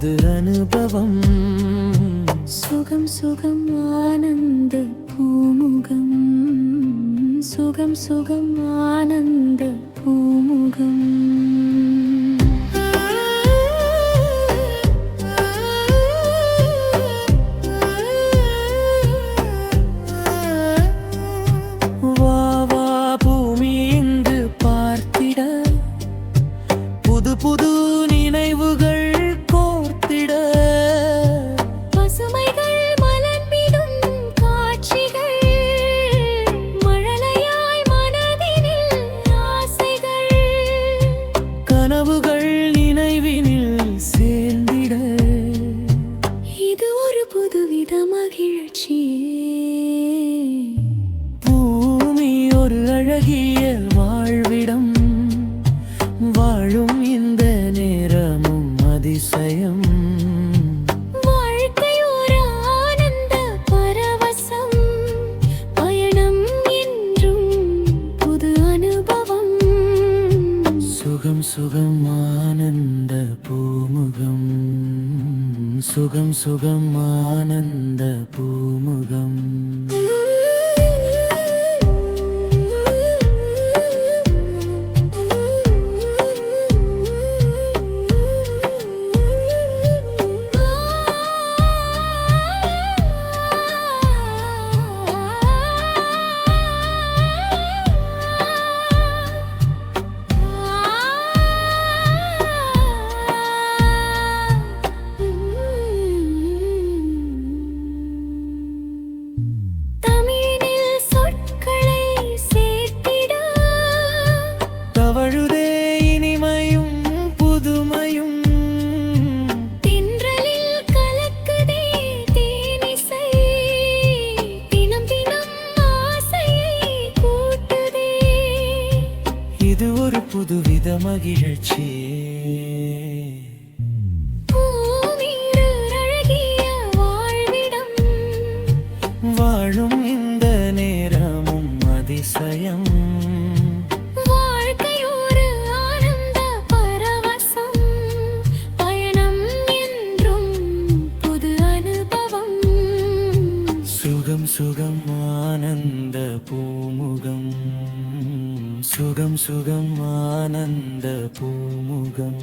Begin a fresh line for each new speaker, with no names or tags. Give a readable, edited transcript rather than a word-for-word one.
புது அனுபவம்.
சுகம் சுகம் ஆனந்த பூமுகம், சுகம் சுகம் ஆனந்த பூமுகம்.
புது நினைவுகள் கோர்த்திட,
பசுமைகள் மலர்ந்திடும் காட்சிகள், மழலையாய் மனதினில் ஆசைகள்,
கனவுகள் நினைவினில் சேர்ந்திட,
இது ஒரு புதுவித மகிழ்ச்சியே.
பூமி ஒரு அழகிய வாழ்விடம், வாழும் இந்த நேரமும் அதிசயம்.
வாழ்க்கை ஒரு ஆனந்த பரவசம், பயணம் என்றும் புது அனுபவம்.
சுகம் சுகம் ஆனந்த பூமுகம், சுகம் சுகம் ஆனந்த பூமுகம். தவழுதே இனிமையும் புதுமையும்,
தென்றலில் கலக்குதே தேனிசை, தினம் தினம் ஆசையை கூட்டுதே.
இது ஒரு புதுவித மகிழ்ச்சியே.
பூமிரு அழகிய வாழ்விடம்,
வாழும் இந்த நேரமும் அதிசயம்.
வாழ்க்கை ஒரு ஆனந்த பரவசம், பயணம் என்றும் புது அனுபவம்.
சுகம் சுகம் ஆனந்த பூமுகம், சுகம் சுகம் ஆனந்த பூமுகம்.